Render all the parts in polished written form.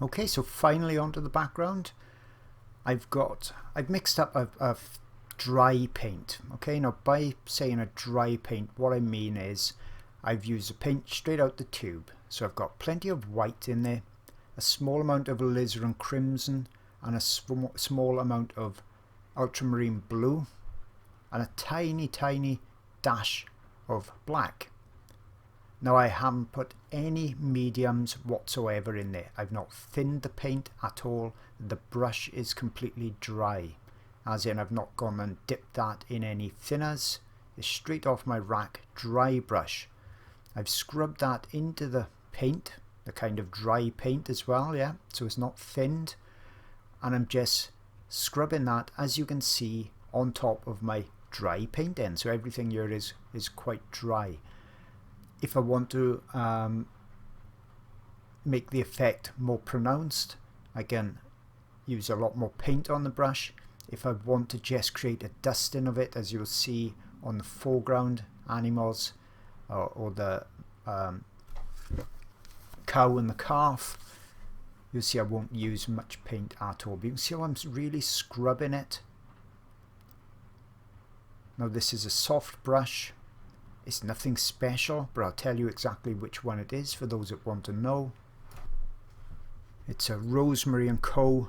Okay, so finally onto the background. I've mixed up a dry paint. Okay, now by saying a dry paint, what I mean is I've used the paint straight out the tube. So I've got plenty of white in there, a small amount of alizarin crimson, and a small amount of ultramarine blue, and a tiny dash of black. Now I haven't put any mediums whatsoever in there. I've not thinned the paint at all. The brush is completely dry, as in I've not gone and dipped that in any thinners. It's straight off my rack, dry brush. I've scrubbed that into the paint, the kind of dry paint as well, yeah, so it's not thinned, and I'm just scrubbing that, as you can see, on top of my dry paint then, so everything here is quite dry. If I want to make the effect more pronounced, I can use a lot more paint on the brush. If I want to just create a dusting of it, as you'll see on the foreground animals, or the cow and the calf, you'll see I won't use much paint at all. But you can see how I'm really scrubbing it. Now this is a soft brush. It's nothing special, but I'll tell you exactly which one it is for those that want to know. It's a Rosemary & Co.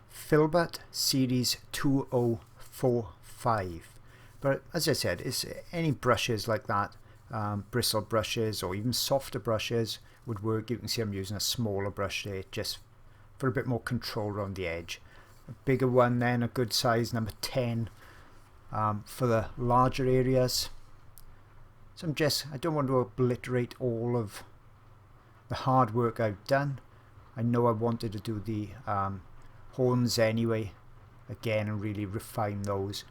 Filbert Series 2045. But as I said, it's any brushes like that, bristle brushes or even softer brushes would work. You can see I'm using a smaller brush there just for a bit more control around the edge. A bigger one then, a good size, number 10, for the larger areas. So I don't want to obliterate all of the hard work I've done. I know I wanted to do the horns anyway, again, and really refine those.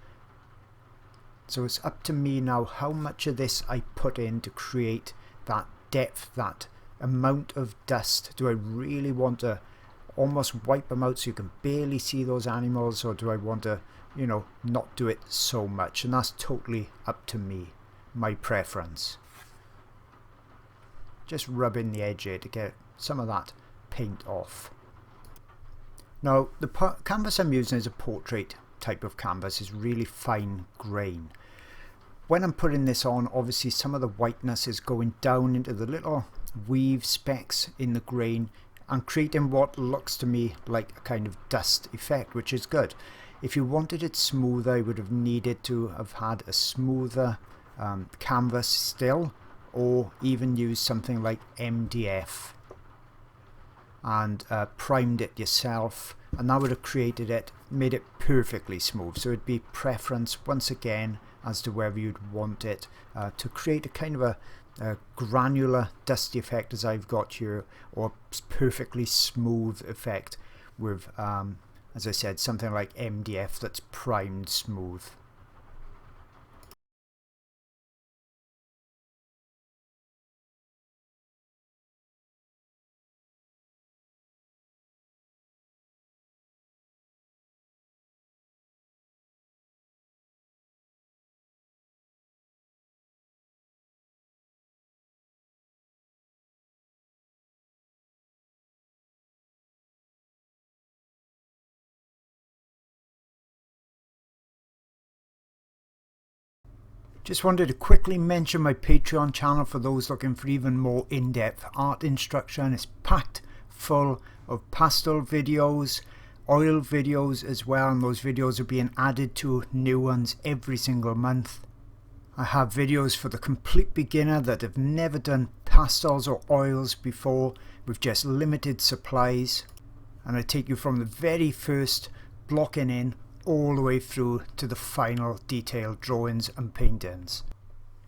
So it's up to me now how much of this I put in to create that depth, that amount of dust. Do I really want to almost wipe them out so you can barely see those animals, or do I want to, you know, not do it so much? And that's totally up to me, my preference. Just rubbing the edge here to get some of that paint off. Now the canvas I'm using is a portrait type of canvas. Is really fine grain. When I'm putting this on, obviously some of the whiteness is going down into the little weave specks in the grain and creating what looks to me like a kind of dust effect, which is good. If you wanted it smoother, you would have needed to have had a smoother canvas still, or even use something like MDF and primed it yourself, and that would have created it, made it perfectly smooth. So it'd be preference once again as to whether you'd want it to create a kind of a granular dusty effect as I've got here, or perfectly smooth effect with as I said, something like MDF that's primed smooth. Just wanted to quickly mention my Patreon channel for those looking for even more in-depth art instruction. It's packed full of pastel videos, oil videos as well, and those videos are being added to new ones every single month. I have videos for the complete beginner that have never done pastels or oils before with just limited supplies, and I take you from the very first blocking in all the way through to the final detailed drawings and paintings.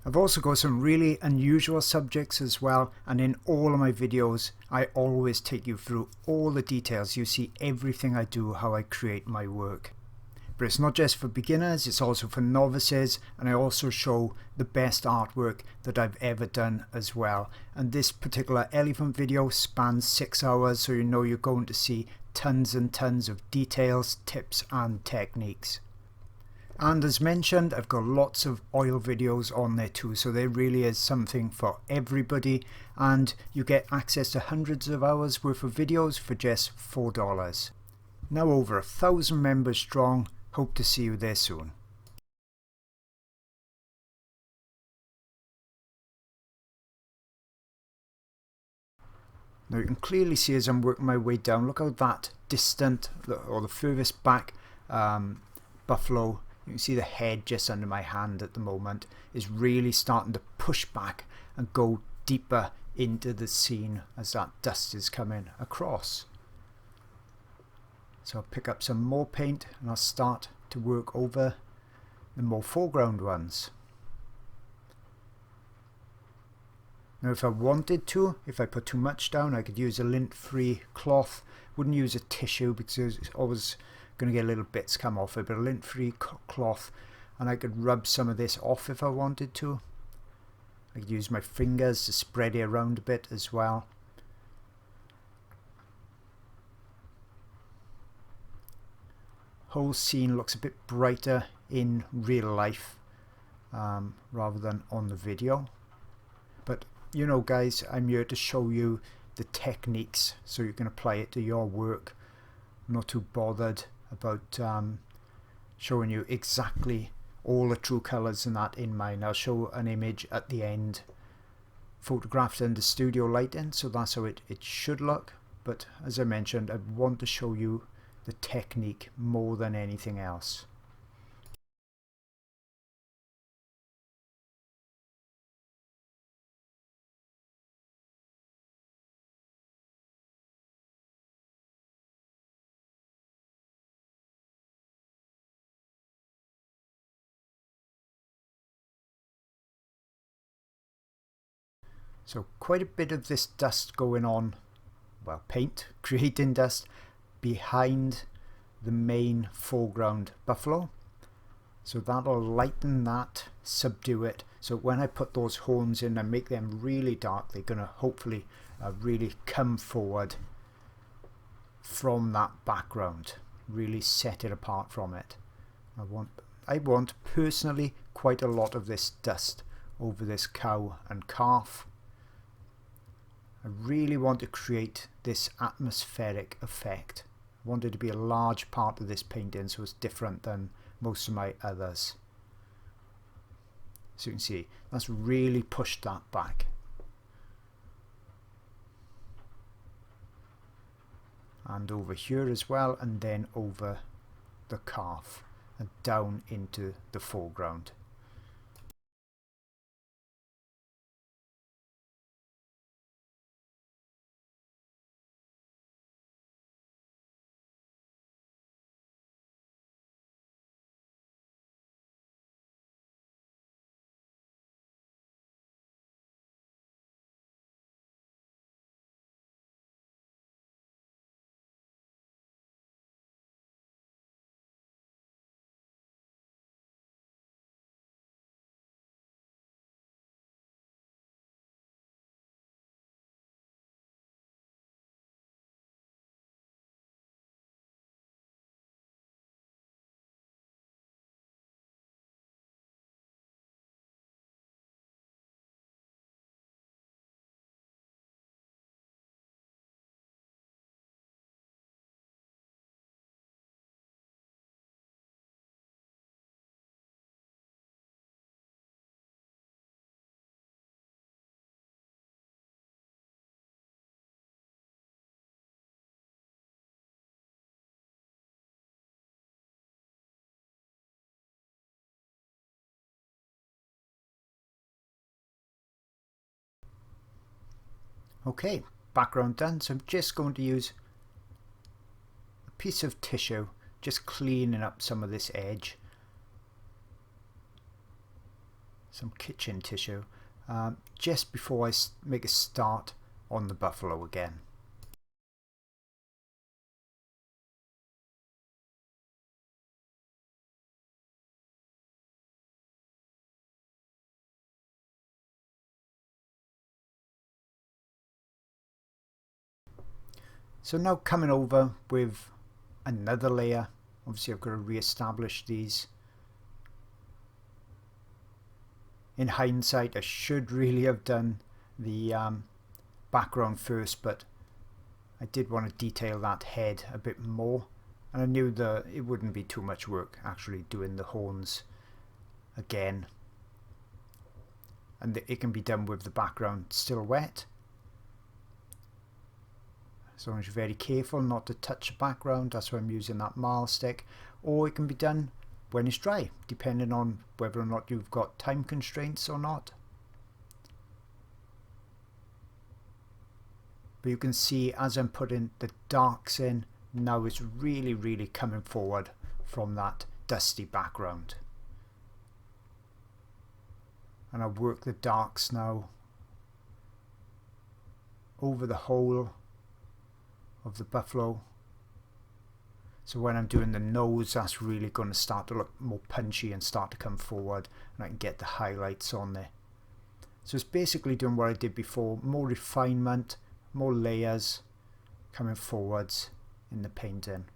I've also got some really unusual subjects as well, and in all of my videos I always take you through all the details. You see everything I do, how I create my work. But it's not just for beginners, it's also for novices, and I also show the best artwork that I've ever done as well. And this particular elephant video spans 6 hours, so you know you're going to see tons and tons of details, tips and techniques. And as mentioned, I've got lots of oil videos on there too, so there really is something for everybody, and you get access to hundreds of hours worth of videos for just $4. Now over 1,000 members strong. Hope to see you there soon. Now you can clearly see as I'm working my way down, look how that distant or the furthest back buffalo, you can see the head just under my hand at the moment, is really starting to push back and go deeper into the scene as that dust is coming across. So I'll pick up some more paint and I'll start to work over the more foreground ones. Now if I wanted to, if I put too much down, I could use a lint-free cloth. Wouldn't use a tissue because it's always going to get little bits come off it, but a lint-free cloth, and I could rub some of this off if I wanted to. I could use my fingers to spread it around a bit as well. Whole scene looks a bit brighter in real life rather than on the video. But you know guys, I'm here to show you the techniques so you can apply it to your work. I'm not too bothered about showing you exactly all the true colours and that in mind. I'll show an image at the end photographed under studio lighting, so that's how it should look. But as I mentioned, I want to show you the technique more than anything else. So quite a bit of this dust going on, well, paint creating dust behind the main foreground buffalo. So that'll lighten that, subdue it. So when I put those horns in and make them really dark, they're going to hopefully really come forward from that background, really set it apart from it. I want personally quite a lot of this dust over this cow and calf. I really want to create this atmospheric effect. I want it to be a large part of this painting, so it's different than most of my others. So you can see that's really pushed that back. And over here as well, and then over the calf and down into the foreground. Okay, background done, so I'm just going to use a piece of tissue, just cleaning up some of this edge. Some kitchen tissue, just before I make a start on the buffalo again. So now coming over with another layer, obviously I've got to re-establish these in hindsight I should really have done the background first, but I did want to detail that head a bit more, and I knew that it wouldn't be too much work actually doing the horns again, and it can be done with the background still wet, as long as you're very careful not to touch the background. That's why I'm using that marl stick, or it can be done when it's dry, depending on whether or not you've got time constraints or not. But you can see as I'm putting the darks in, now it's really coming forward from that dusty background. And I'll work the darks now over the whole of the buffalo. So when I'm doing the nose, that's really going to start to look more punchy and start to come forward, and I can get the highlights on there. So it's basically doing what I did before, more refinement, more layers coming forwards in the painting.